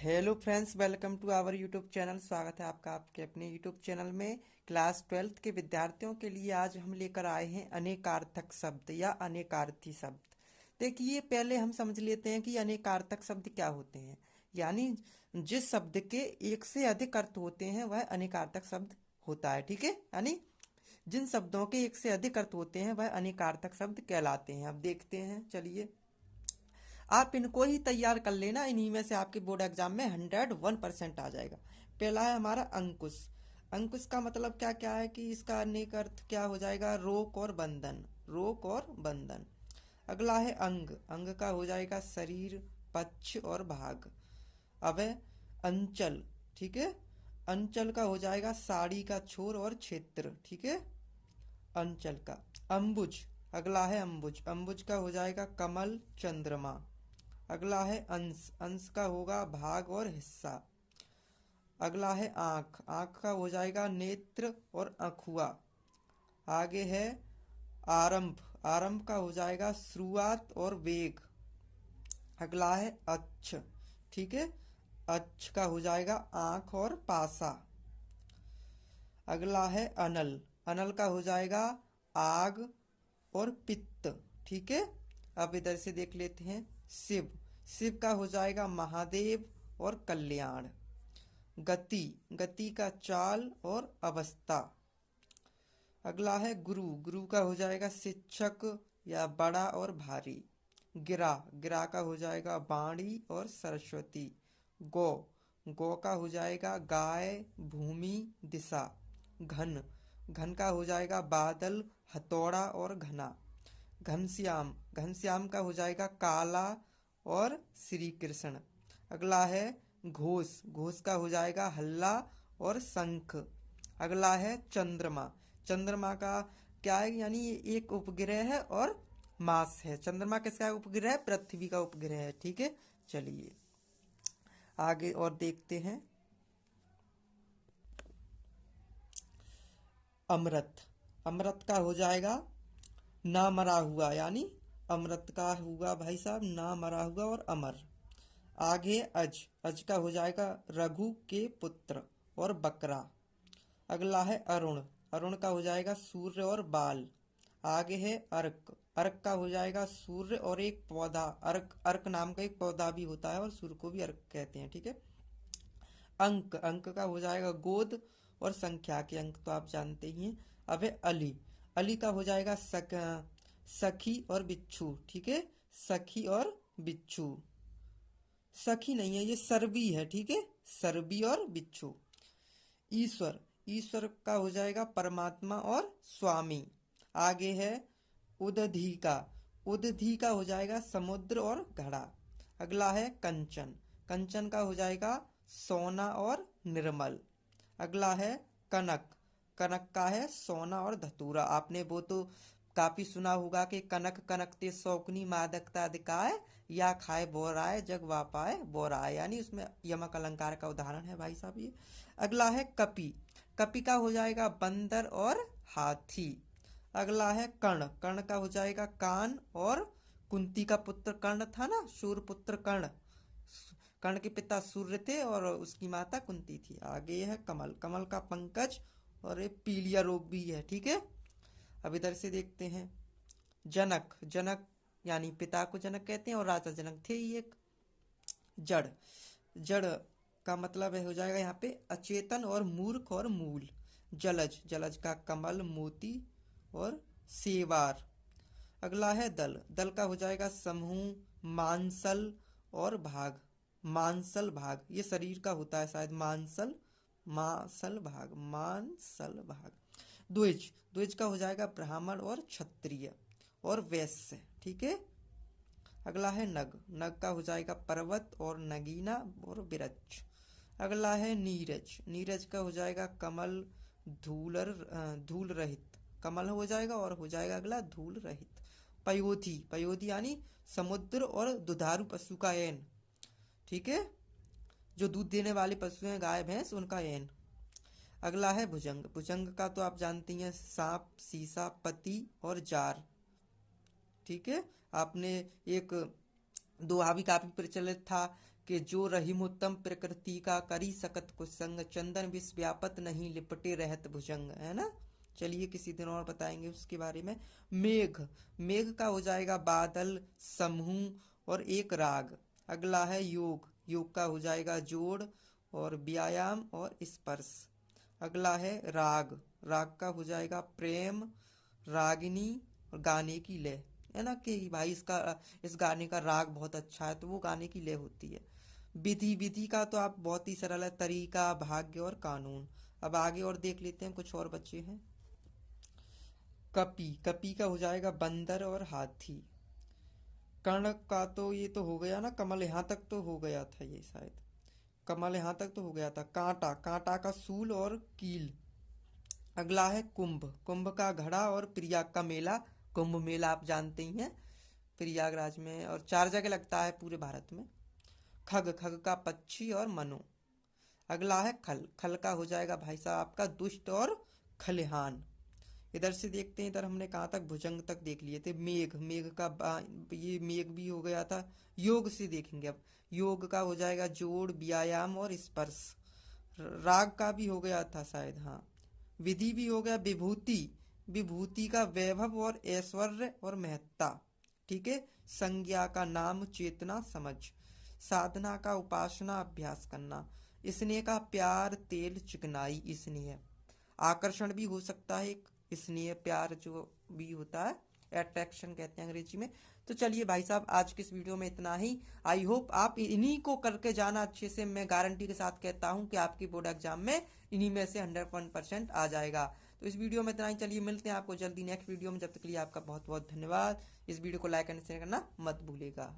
Hello friends, welcome to our YouTube channel. स्वागत है आपका आपके अपने यूट्यूब चैनल में। क्लास 12th के विद्यार्थियों के लिए आज हम लेकर आए हैं अनेकार्थक शब्द या अनेकार्थी शब्द। देखिए, पहले हम समझ लेते हैं कि अनेकार्थक शब्द क्या होते हैं। यानी जिस शब्द के एक से अधिक अर्थ होते हैं वह अनेकार्थक शब्द होता है। ठीक है, यानी जिन शब्दों के एक से अधिक अर्थ होते हैं वह अनेकार्थक शब्द कहलाते हैं। अब देखते हैं, चलिए आप इनको ही तैयार कर लेना, इन्हीं में से आपके बोर्ड एग्जाम में 101% आ जाएगा। पहला है हमारा अंकुश। अंकुश का मतलब क्या क्या है कि इसका अनेक अर्थ क्या हो जाएगा, रोक और बंधन, रोक और बंधन। अगला है अंग। अंग का हो जाएगा शरीर, पक्ष और भाग। अब है अंचल। ठीक है, अंचल का हो जाएगा साड़ी का छोर और क्षेत्र। ठीक है, अंचल का। अंबुज, अगला है अंबुज। अंबुज का हो जाएगा कमल, चंद्रमा। अगला है अंश। अंश का होगा भाग और हिस्सा। अगला है आंख। आंख का हो जाएगा नेत्र और अखुआ। आगे है आरंभ। आरंभ का हो जाएगा शुरुआत और वेग। अगला है अक्ष। ठीक है, अक्ष का हो जाएगा आंख और पासा। अगला है अनल। अनल का हो जाएगा आग और पित्त। ठीक है, अब इधर से देख लेते हैं शिव। शिव का हो जाएगा महादेव और कल्याण। गति। गति का चाल और अवस्था। अगला है गुरु। गुरु का हो जाएगा शिक्षक या बड़ा और भारी। गिरा। गिरा का हो जाएगा वाणी और सरस्वती। गौ। गौ का हो जाएगा गाय, भूमि, दिशा। घन। घन का हो जाएगा बादल, हथौड़ा और घना। घनश्याम। घनश्याम का हो जाएगा काला और श्री कृष्ण। अगला है घोष। घोष का हो जाएगा हल्ला और शंख। अगला है चंद्रमा। चंद्रमा का क्या है, यानी ये एक उपग्रह है और मास है। चंद्रमा किसका उपग्रह है? पृथ्वी का उपग्रह है। ठीक है, चलिए आगे और देखते हैं। अमृत। अमृत का हो जाएगा ना मरा हुआ, यानी अमृत का हुआ भाई साहब ना मरा हुआ और अमर। आगे अज। अज का हो जाएगा रघु के पुत्र और बकरा। अगला है अरुण। अरुण का हो जाएगा सूर्य और बाल। आगे है अर्क। अर्क का हो जाएगा सूर्य और एक पौधा। अर्क, अर्क नाम का एक पौधा भी होता है और सूर्य को भी अर्क कहते हैं। ठीक है, अंक। अंक का हो जाएगा गोद और संख्या के अंक तो आप जानते ही हैं। अब है अली। अली का हो जाएगा सखी और बिच्छू। ठीक है, सखी और बिच्छू। सखी नहीं है, ये सरबी है। ठीक है, सरबी और बिच्छू। ईश्वर। ईश्वर का हो जाएगा परमात्मा और स्वामी। आगे है उदधि का। उदधि का हो जाएगा समुद्र और घड़ा। अगला है कंचन। कंचन का हो जाएगा सोना और निर्मल। अगला है कनक। कनक का है सोना और धतूरा। आपने वो तो काफी सुना होगा कि कनक कनकते शौकनी मादकता दिखाए, या खाए बोराए जग वापाए बोराए, यानी उसमें यमक अलंकार का उदाहरण है भाई साहब ये। अगला है कपि। कपि का हो जाएगा बंदर और हाथी। अगला है कर्ण। कर्ण का हो जाएगा कान और कुंती का पुत्र कर्ण था ना, शूरपुत्र कर्ण। कर्ण के पिता सूर्य थे और उसकी माता कुंती थी। आगे है कमल। कमल का पंकज और एक पीलिया रोग भी है। ठीक है, अब इधर से देखते हैं जनक। जनक यानी पिता को जनक कहते हैं और राजा जनक थे ही एक। जड़। जड़ का मतलब है हो जाएगा यहाँ पे अचेतन और मूर्ख और मूल। जलज। जलज का कमल, मोती और सेवार। अगला है दल। दल का हो जाएगा समूह, मांसल और भाग। मांसल भाग ये शरीर का होता है शायद, मांसल, मांसल भाग, मांसल भाग। द्विज। द्विज का हो जाएगा ब्राह्मण और क्षत्रिय और वैश्य। ठीक है, अगला है नग। नग का हो जाएगा पर्वत और नगीना और वृक्ष। अगला है नीरज। नीरज का हो जाएगा कमल, धूल रहित। कमल हो जाएगा और हो जाएगा अगला धूल रहित। पयोधी। पयोधी यानी समुद्र और दुधारू पशु का ऐन। ठीक है, जो दूध देने वाले पशु हैं गाय भैंस, उनका ऐन। अगला है भुजंग। भुजंग का तो आप जानती हैं सांप, सीसा, पति और जार। ठीक है, आपने एक दोहा भी काफी प्रचलित था कि जो रहीमुत्तम प्रकृति का करी सकत कुसंग, चंदन विष व्यापत नहीं लिपटे रहत भुजंग, है ना। चलिए किसी दिन और बताएंगे उसके बारे में। मेघ, मेघ का हो जाएगा बादल, समूह और एक राग। अगला है योग, योग का हो जाएगा जोड़ और व्यायाम और स्पर्श। अगला है राग, राग का हो जाएगा प्रेम, रागिनी और गाने की लय, है ना, कि भाई इस गाने का राग बहुत अच्छा है तो वो गाने की लय होती है। विधि, विधि का तो आप बहुत ही सरल है, तरीका, भाग्य और कानून। अब आगे और देख लेते हैं, कुछ और बच्चे हैं। कपि, कपि का हो जाएगा बंदर और हाथी। कर्ण का तो ये तो हो गया ना, कमल यहाँ तक तो हो गया था ये शायद, कमल यहाँ तक तो हो गया था। कांटा, कांटा का सूल और कील। अगला है कुंभ, कुंभ का घड़ा और प्रयाग का मेला। कुंभ मेला आप जानते ही हैं, प्रयागराज में, और 4 जगह लगता है पूरे भारत में। खग, खग का पक्षी और मनु। अगला है खल, खल का हो जाएगा भाई साहब आपका दुष्ट और खलिहान। इधर से देखते हैं, इधर हमने कहाँ तक, भुजंग तक देख लिए थे। मेघ, मेघ का ये मेघ भी हो गया था। योग से देखेंगे अब। योग का हो जाएगा जोड़, व्यायाम और स्पर्श। राग का भी हो गया था शायद, हाँ। विधि भी हो गया। विभूति, विभूति का वैभव और ऐश्वर्य और महत्ता, ठीक है। संज्ञा का नाम, चेतना, समझ। साधना का उपासना, अभ्यास करना। स्नेह का प्यार, तेल, चिकनाई, स्नेह। आकर्षण भी हो सकता है एक, स्नेह प्यार जो भी होता है, अट्रैक्शन कहते हैं अंग्रेजी में। तो चलिए भाई साहब, आज की इस वीडियो में इतना ही। आई होप आप इन्हीं को करके जाना अच्छे से। मैं गारंटी के साथ कहता हूं कि आपकी बोर्ड एग्जाम में इन्हीं में से 100% आ जाएगा। तो इस वीडियो में इतना ही। चलिए मिलते हैं आपको जल्दी नेक्स्ट वीडियो में। जब तक के लिए आपका बहुत बहुत धन्यवाद। इस वीडियो को लाइक एंड शेयर करना मत भूलिएगा।